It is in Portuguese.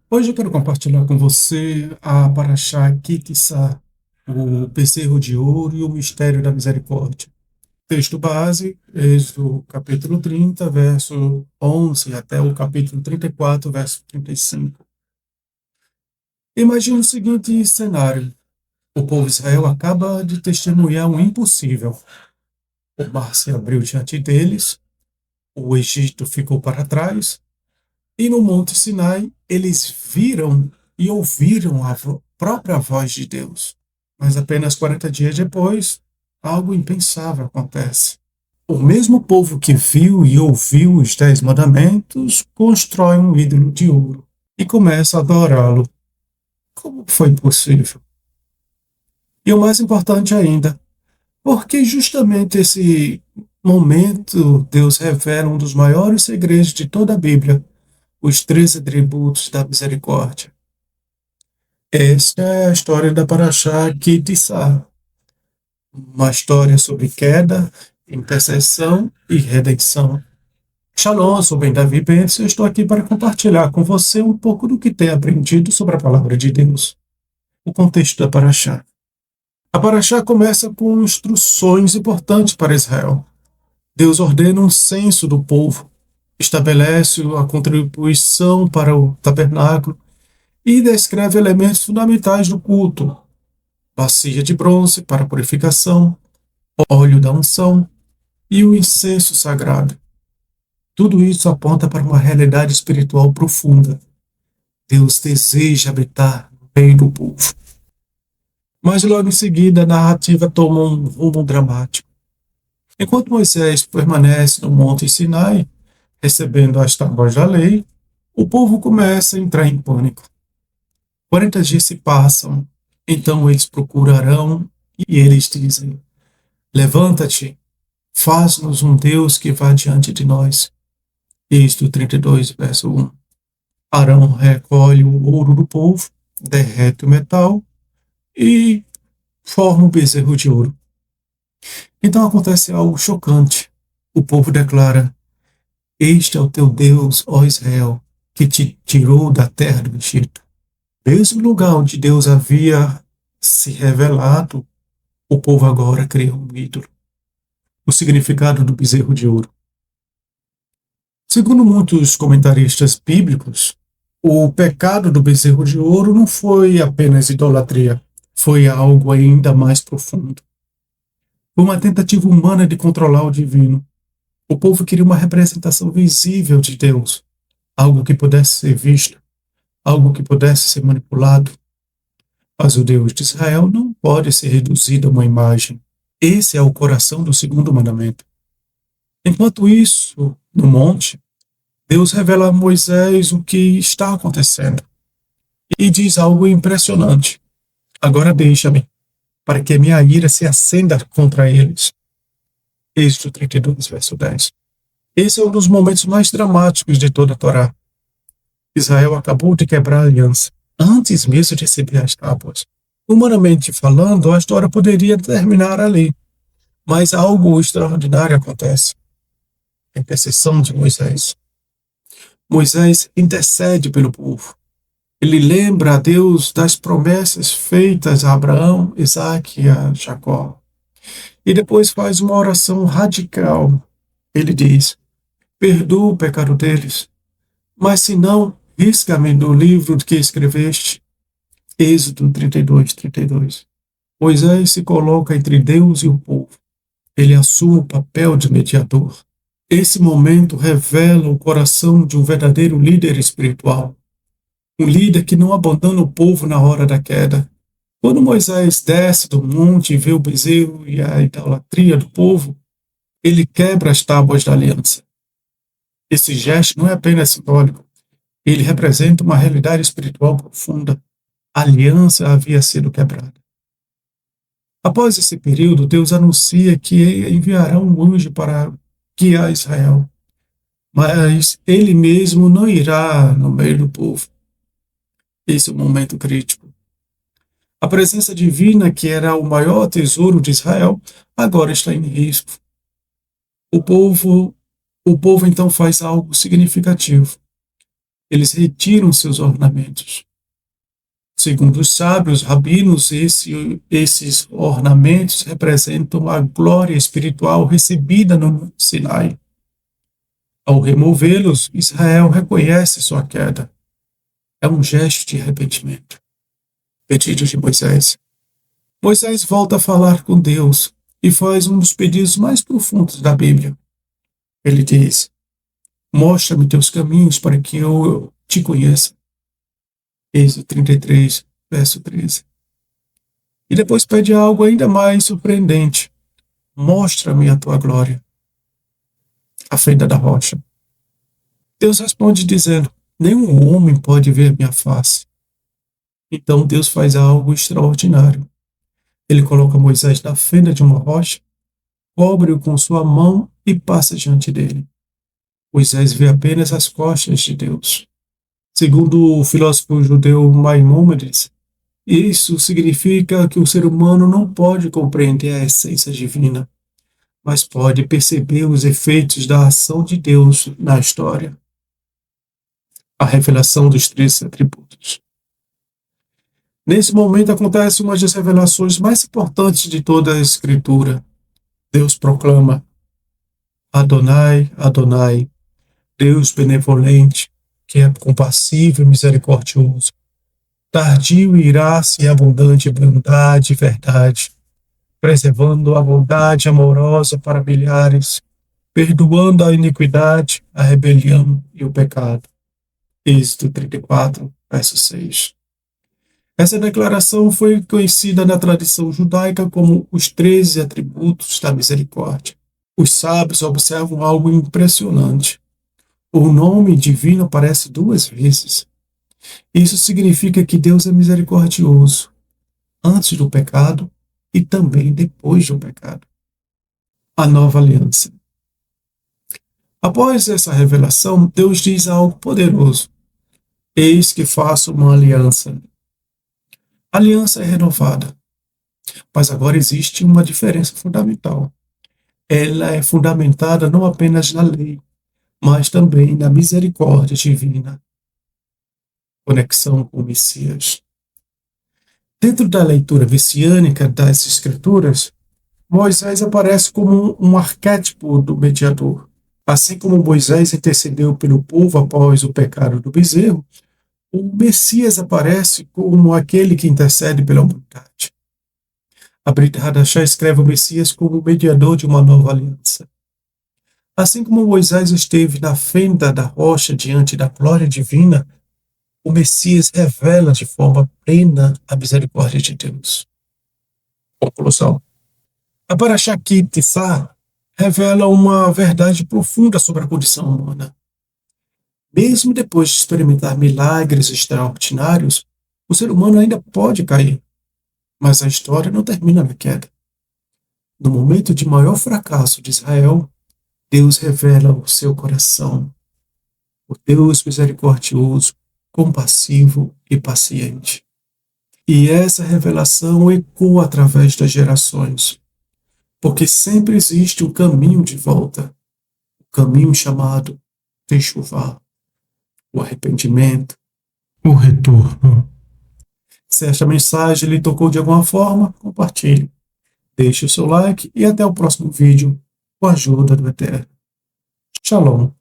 Hoje eu quero compartilhar com você a Parashá Kitissá, o bezerro de ouro e o mistério da misericórdia. Texto base, Êxodo capítulo 30, verso 11 até o capítulo 34, verso 35. Imagine o seguinte cenário. O povo de Israel acaba de testemunhar um impossível. O mar se abriu diante deles, o Egito ficou para trás, e no Monte Sinai eles viram e ouviram a própria voz de Deus. Mas apenas 40 dias depois, algo impensável acontece. O mesmo povo que viu e ouviu os 10 mandamentos constrói um ídolo de ouro e começa a adorá-lo. Como foi possível? E o mais importante ainda, porque justamente esse momento Deus revela um dos maiores segredos de toda a Bíblia, os 13 atributos da misericórdia. Esta é a história da Parashá Kitissá, uma história sobre queda, intercessão e redenção. Shalom, sou Ben Davi Bentes e eu estou aqui para compartilhar com você um pouco do que tenho aprendido sobre a palavra de Deus. O contexto da Parashá. A Parashá começa com instruções importantes para Israel. Deus ordena um censo do povo, estabelece a contribuição para o tabernáculo e descreve elementos fundamentais do culto: bacia de bronze para purificação, óleo da unção e o incenso sagrado. Tudo isso aponta para uma realidade espiritual profunda. Deus deseja habitar no meio do povo. Mas logo em seguida a narrativa toma um rumo dramático. Enquanto Moisés permanece no Monte Sinai, recebendo as tábuas da lei, o povo começa a entrar em pânico. 40 dias se passam, então eles procurarão e eles dizem: levanta-te, faz-nos um Deus que vá diante de nós. Êxodo 32, verso 1. Arão recolhe o ouro do povo, derrete o metal e forma um bezerro de ouro. Então acontece algo chocante. O povo declara: este é o teu Deus, ó Israel, que te tirou da terra do Egito. Mesmo lugar onde Deus havia se revelado, o povo agora cria um ídolo. O significado do bezerro de ouro. Segundo muitos comentaristas bíblicos, o pecado do bezerro de ouro não foi apenas idolatria, foi algo ainda mais profundo. Foi uma tentativa humana de controlar o divino. O povo queria uma representação visível de Deus, algo que pudesse ser visto, algo que pudesse ser manipulado. Mas o Deus de Israel não pode ser reduzido a uma imagem. Esse é o coração do segundo mandamento. Enquanto isso, no monte, Deus revela a Moisés o que está acontecendo e diz algo impressionante: agora deixa-me, para que minha ira se acenda contra eles. Êxodo 32, verso 10. Esse é um dos momentos mais dramáticos de toda a Torá. Israel acabou de quebrar a aliança, antes mesmo de receber as tábuas. Humanamente falando, a história poderia terminar ali, mas algo extraordinário acontece. A intercessão de Moisés. Moisés intercede pelo povo. Ele lembra a Deus das promessas feitas a Abraão, Isaque e a Jacó. E depois faz uma oração radical. Ele diz: perdoa o pecado deles, mas se não, risca-me do livro que escreveste. Êxodo 32, 32. Moisés se coloca entre Deus e o povo. Ele assume o papel de mediador. Esse momento revela o coração de um verdadeiro líder espiritual. Um líder que não abandona o povo na hora da queda. Quando Moisés desce do monte e vê o bezerro e a idolatria do povo, ele quebra as tábuas da aliança. Esse gesto não é apenas simbólico, ele representa uma realidade espiritual profunda. A aliança havia sido quebrada. Após esse período, Deus anuncia que enviará um anjo para guiar Israel, mas ele mesmo não irá no meio do povo. Esse é um momento crítico. A presença divina, que era o maior tesouro de Israel, agora está em risco. O povo então faz algo significativo. Eles retiram seus ornamentos. Segundo os sábios rabinos, esses ornamentos representam a glória espiritual recebida no Sinai. Ao removê-los, Israel reconhece sua queda. É um gesto de arrependimento. Pedido de Moisés. Moisés volta a falar com Deus e faz um dos pedidos mais profundos da Bíblia. Ele diz: mostra-me teus caminhos para que eu te conheça. Êxodo 33, verso 13. E depois pede algo ainda mais surpreendente. Mostra-me a tua glória. A fenda da rocha. Deus responde dizendo: nenhum homem pode ver minha face. Então Deus faz algo extraordinário. Ele coloca Moisés na fenda de uma rocha, cobre-o com sua mão e passa diante dele. Moisés vê apenas as costas de Deus. Segundo o filósofo judeu Maimônides, isso significa que o ser humano não pode compreender a essência divina, mas pode perceber os efeitos da ação de Deus na história. A revelação dos 3 atributos. Nesse momento acontece uma das revelações mais importantes de toda a Escritura. Deus proclama: Adonai, Adonai, Deus benevolente, que é compassivo e misericordioso, tardio em irar-se e abundante em bondade e verdade, preservando a bondade amorosa para milhares, perdoando a iniquidade, a rebelião e o pecado. Êxodo 34, verso 6. Essa declaração foi conhecida na tradição judaica como os 13 atributos da misericórdia. Os sábios observam algo impressionante. O nome divino aparece 2 vezes. Isso significa que Deus é misericordioso antes do pecado e também depois do pecado. A nova aliança. Após essa revelação, Deus diz algo poderoso: eis que faço uma aliança. A aliança é renovada, mas agora existe uma diferença fundamental. Ela é fundamentada não apenas na lei, mas também na misericórdia divina. Conexão com o Messias. Dentro da leitura messiânica das Escrituras, Moisés aparece como um arquétipo do mediador. Assim como Moisés intercedeu pelo povo após o pecado do bezerro, o Messias aparece como aquele que intercede pela humanidade. A Brit Hadashah escreve o Messias como o mediador de uma nova aliança. Assim como Moisés esteve na fenda da rocha diante da glória divina, o Messias revela de forma plena a misericórdia de Deus. Conclusão. A Parashá Ki Tissá revela uma verdade profunda sobre a condição humana. Mesmo depois de experimentar milagres extraordinários, o ser humano ainda pode cair. Mas a história não termina na queda. No momento de maior fracasso de Israel, Deus revela o seu coração, o Deus misericordioso, compassivo e paciente. E essa revelação ecoa através das gerações, porque sempre existe um caminho de volta, o caminho chamado Teshuvá, o arrependimento, o retorno. Se esta mensagem lhe tocou de alguma forma, compartilhe. Deixe o seu like e até o próximo vídeo, com a ajuda do Eterno. Shalom.